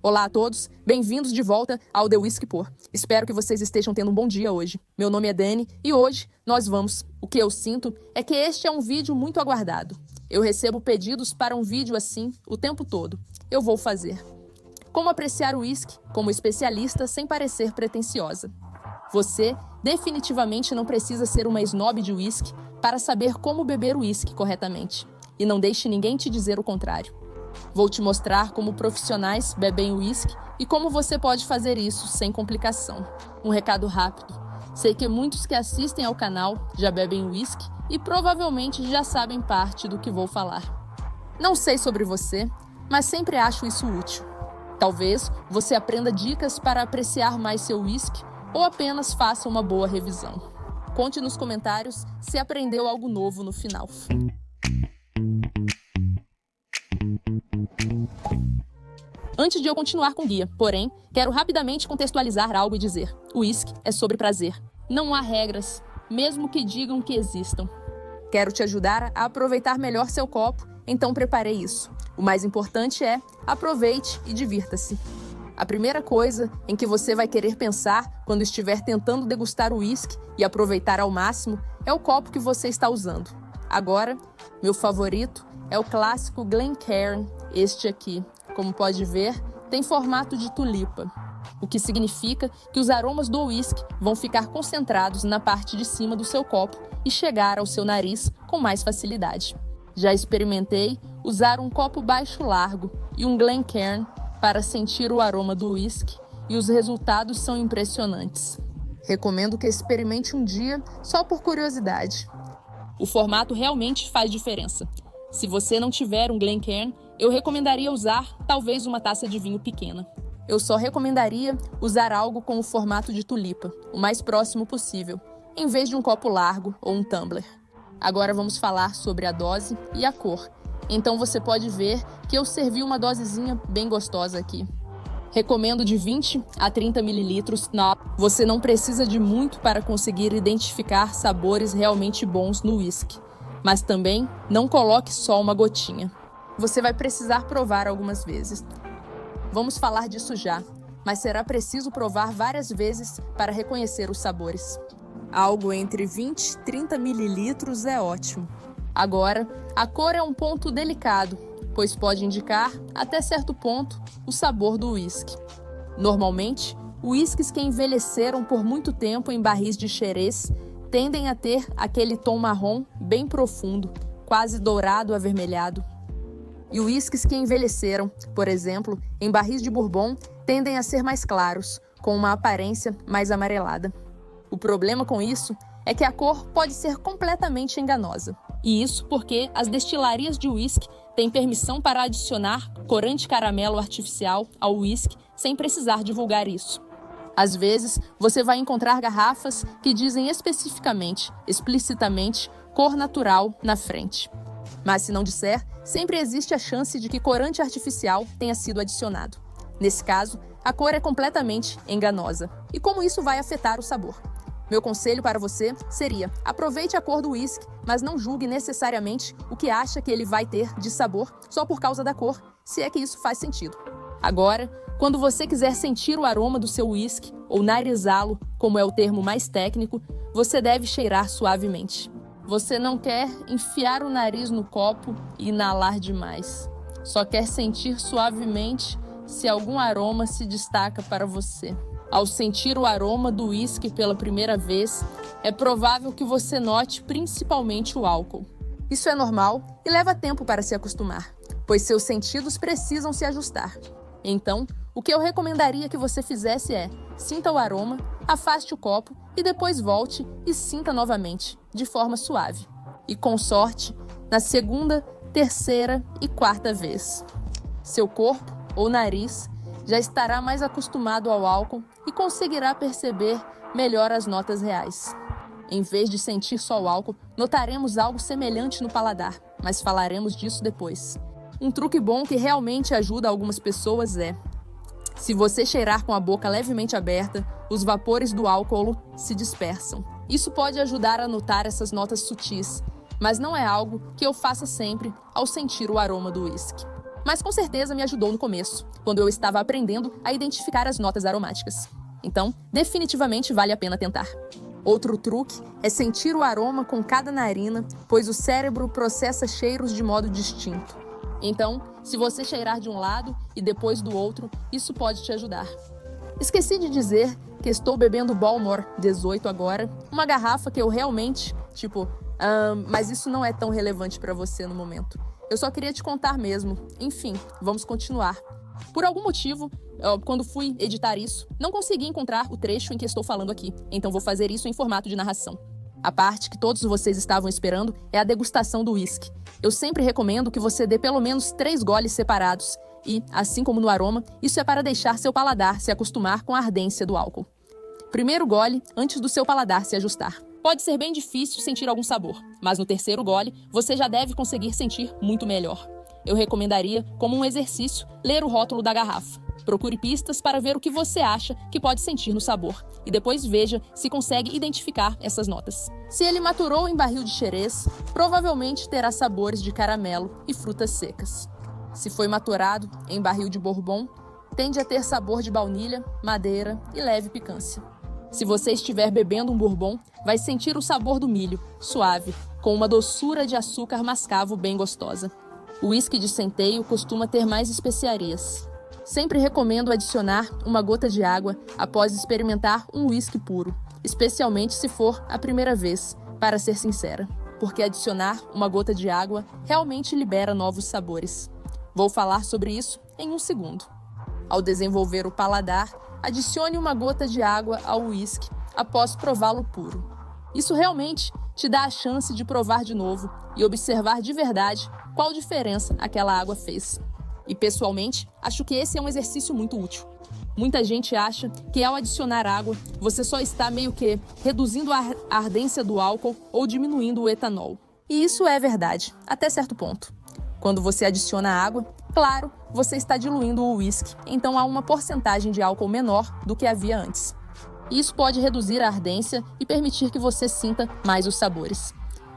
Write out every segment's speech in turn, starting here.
Olá a todos, bem-vindos de volta ao The Whisky Pour. Espero que vocês estejam tendo um bom dia hoje. Meu nome é Dani e hoje nós vamos. O que eu sinto é que este é um vídeo muito aguardado. Eu recebo pedidos para um vídeo assim o tempo todo. Eu vou fazer. Como apreciar o whisky como especialista sem parecer pretensiosa. Você definitivamente não precisa ser uma snob de whisky para saber como beber o whisky corretamente. E não deixe ninguém te dizer o contrário. Vou te mostrar como profissionais bebem whisky e como você pode fazer isso sem complicação. Um recado rápido. Sei que muitos que assistem ao canal já bebem whisky e provavelmente já sabem parte do que vou falar. Não sei sobre você, mas sempre acho isso útil. Talvez você aprenda dicas para apreciar mais seu whisky ou apenas faça uma boa revisão. Conte nos comentários se aprendeu algo novo no final. Antes de eu continuar com o guia, porém, quero rapidamente contextualizar algo e dizer: o whisky é sobre prazer. Não há regras, mesmo que digam que existam. Quero te ajudar a aproveitar melhor seu copo, então preparei isso. O mais importante é, aproveite e divirta-se. A primeira coisa em que você vai querer pensar quando estiver tentando degustar o whisky e aproveitar ao máximo é o copo que você está usando. Agora, meu favorito é o clássico Glencairn, este aqui. Como pode ver, tem formato de tulipa, o que significa que os aromas do whisky vão ficar concentrados na parte de cima do seu copo e chegar ao seu nariz com mais facilidade. Já experimentei usar um copo baixo largo e um Glencairn para sentir o aroma do whisky e os resultados são impressionantes. Recomendo que experimente um dia só por curiosidade. O formato realmente faz diferença. Se você não tiver um Glencairn, eu recomendaria usar talvez uma taça de vinho pequena. Eu só recomendaria usar algo com o formato de tulipa, o mais próximo possível, em vez de um copo largo ou um tumbler. Agora vamos falar sobre a dose e a cor. Então você pode ver que eu servi uma dosezinha bem gostosa aqui. Recomendo de 20 a 30 ml. Você não precisa de muito para conseguir identificar sabores realmente bons no whisky. Mas também não coloque só uma gotinha. Você vai precisar provar algumas vezes. Vamos falar disso já, mas será preciso provar várias vezes para reconhecer os sabores. Algo entre 20 e 30 ml é ótimo. Agora, a cor é um ponto delicado, pois pode indicar, até certo ponto, o sabor do whisky. Normalmente, whiskies que envelheceram por muito tempo em barris de Xerez tendem a ter aquele tom marrom bem profundo, quase dourado avermelhado. E whiskies que envelheceram, por exemplo, em barris de bourbon, tendem a ser mais claros, com uma aparência mais amarelada. O problema com isso é que a cor pode ser completamente enganosa. E isso porque as destilarias de whisky têm permissão para adicionar corante caramelo artificial ao whisky sem precisar divulgar isso. Às vezes, você vai encontrar garrafas que dizem especificamente, explicitamente, cor natural na frente. Mas se não disser, sempre existe a chance de que corante artificial tenha sido adicionado. Nesse caso, a cor é completamente enganosa. E como isso vai afetar o sabor? Meu conselho para você seria: aproveite a cor do whisky, mas não julgue necessariamente o que acha que ele vai ter de sabor só por causa da cor, se é que isso faz sentido. Agora, quando você quiser sentir o aroma do seu whisky, ou narizá-lo, como é o termo mais técnico, você deve cheirar suavemente. Você não quer enfiar o nariz no copo e inalar demais. Só quer sentir suavemente se algum aroma se destaca para você. Ao sentir o aroma do whisky pela primeira vez, é provável que você note principalmente o álcool. Isso é normal e leva tempo para se acostumar, pois seus sentidos precisam se ajustar. Então, o que eu recomendaria que você fizesse é: sinta o aroma, afaste o copo e depois volte e sinta novamente, de forma suave. E com sorte, na segunda, terceira e quarta vez. Seu corpo ou nariz já estará mais acostumado ao álcool e conseguirá perceber melhor as notas reais. Em vez de sentir só o álcool, notaremos algo semelhante no paladar, mas falaremos disso depois. Um truque bom que realmente ajuda algumas pessoas é: se você cheirar com a boca levemente aberta, os vapores do álcool se dispersam. Isso pode ajudar a notar essas notas sutis, mas não é algo que eu faça sempre ao sentir o aroma do whisky. mas com certeza me ajudou no começo, quando eu estava aprendendo a identificar as notas aromáticas. Então, definitivamente vale a pena tentar. Outro truque é sentir o aroma com cada narina, pois o cérebro processa cheiros de modo distinto. Então, se você cheirar de um lado e depois do outro, isso pode te ajudar. Esqueci de dizer que estou bebendo Balmore 18 agora, uma garrafa que eu realmente, mas isso não é tão relevante para você no momento. Eu só queria te contar mesmo. Enfim, vamos continuar. Por algum motivo, quando fui editar isso, não consegui encontrar o trecho em que estou falando aqui, então vou fazer isso em formato de narração. A parte que todos vocês estavam esperando é a degustação do uísque. Eu sempre recomendo que você dê pelo menos 3 goles separados e, assim como no aroma, isso é para deixar seu paladar se acostumar com a ardência do álcool. Primeiro gole antes do seu paladar se ajustar. Pode ser bem difícil sentir algum sabor, mas no terceiro gole você já deve conseguir sentir muito melhor. Eu recomendaria, como um exercício, ler o rótulo da garrafa. Procure pistas para ver o que você acha que pode sentir no sabor e depois veja se consegue identificar essas notas. Se ele maturou em barril de xerez, provavelmente terá sabores de caramelo e frutas secas. Se foi maturado em barril de bourbon, tende a ter sabor de baunilha, madeira e leve picância. Se você estiver bebendo um bourbon, vai sentir o sabor do milho, suave, com uma doçura de açúcar mascavo bem gostosa. O uísque de centeio costuma ter mais especiarias. Sempre recomendo adicionar uma gota de água após experimentar um uísque puro, especialmente se for a primeira vez, para ser sincera, porque adicionar uma gota de água realmente libera novos sabores. Vou falar sobre isso em um segundo. Ao desenvolver o paladar, adicione uma gota de água ao uísque após prová-lo puro. Isso realmente te dá a chance de provar de novo e observar de verdade qual diferença aquela água fez. E pessoalmente, acho que esse é um exercício muito útil. Muita gente acha que ao adicionar água, você só está meio que reduzindo a ardência do álcool ou diminuindo o etanol. E isso é verdade, até certo ponto. Quando você adiciona água, claro, você está diluindo o uísque, então há uma porcentagem de álcool menor do que havia antes. Isso pode reduzir a ardência e permitir que você sinta mais os sabores.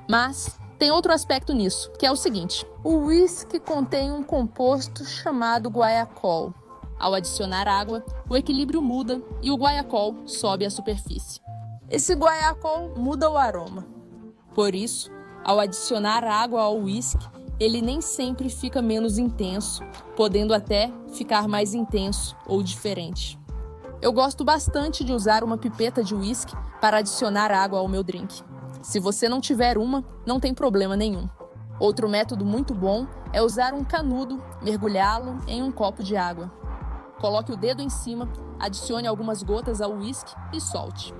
Mas tem outro aspecto nisso, que é o seguinte: o uísque contém um composto chamado guaiacol. Ao adicionar água, o equilíbrio muda e o guaiacol sobe à superfície. Esse guaiacol muda o aroma. Por isso, ao adicionar água ao uísque, ele nem sempre fica menos intenso, podendo até ficar mais intenso ou diferente. Eu gosto bastante de usar uma pipeta de uísque para adicionar água ao meu drink. Se você não tiver uma, não tem problema nenhum. Outro método muito bom é usar um canudo, mergulhá-lo em um copo de água. Coloque o dedo em cima, adicione algumas gotas ao uísque e solte.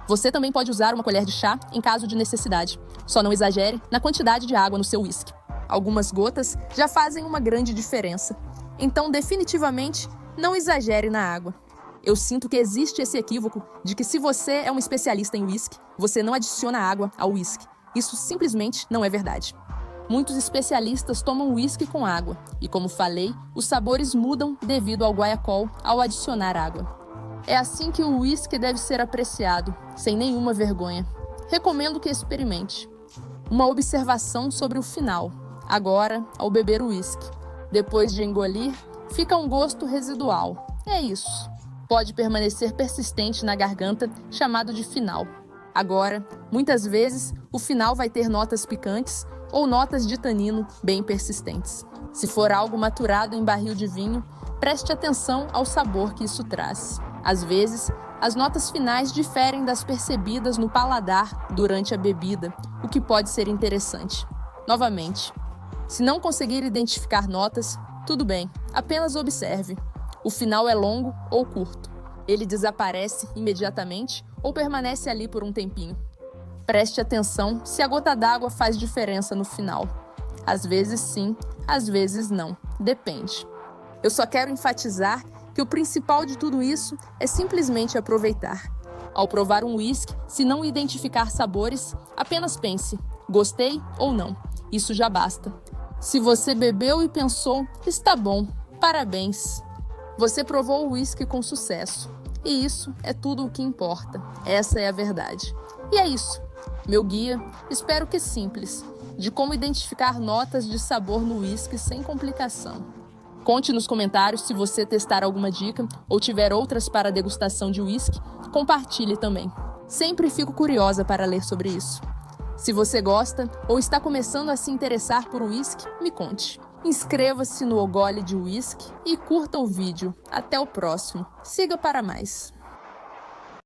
Você também pode usar uma colher de chá em caso de necessidade. Só não exagere na quantidade de água no seu uísque. Algumas gotas já fazem uma grande diferença. Então, definitivamente, não exagere na água. Eu sinto que existe esse equívoco de que se você é um especialista em uísque, você não adiciona água ao uísque. Isso simplesmente não é verdade. Muitos especialistas tomam uísque com água e, como falei, os sabores mudam devido ao guaiacol ao adicionar água. É assim que o uísque deve ser apreciado, sem nenhuma vergonha. Recomendo que experimente. Uma observação sobre o final. Agora, ao beber o uísque. Depois de engolir, fica um gosto residual. É isso. Pode permanecer persistente na garganta, chamado de final. Agora, muitas vezes, o final vai ter notas picantes ou notas de tanino bem persistentes. Se for algo maturado em barril de vinho, preste atenção ao sabor que isso traz. Às vezes, as notas finais diferem das percebidas no paladar durante a bebida, o que pode ser interessante. Novamente, se não conseguir identificar notas, tudo bem, apenas observe. O final é longo ou curto. Ele desaparece imediatamente ou permanece ali por um tempinho. Preste atenção se a gota d'água faz diferença no final. Às vezes sim, às vezes não. Depende. Eu só quero enfatizar que o principal de tudo isso é simplesmente aproveitar. Ao provar um uísque, se não identificar sabores, apenas pense: gostei ou não. Isso já basta. Se você bebeu e pensou: está bom, parabéns. Você provou o uísque com sucesso. E isso é tudo o que importa. Essa é a verdade. E é isso. Meu guia, espero que simples, de como identificar notas de sabor no uísque sem complicação. Conte nos comentários se você testar alguma dica ou tiver outras para a degustação de uísque, compartilhe também. Sempre fico curiosa para ler sobre isso. Se você gosta ou está começando a se interessar por uísque, me conte. Inscreva-se no O Gole de Uísque e curta o vídeo. Até o próximo. Siga para mais.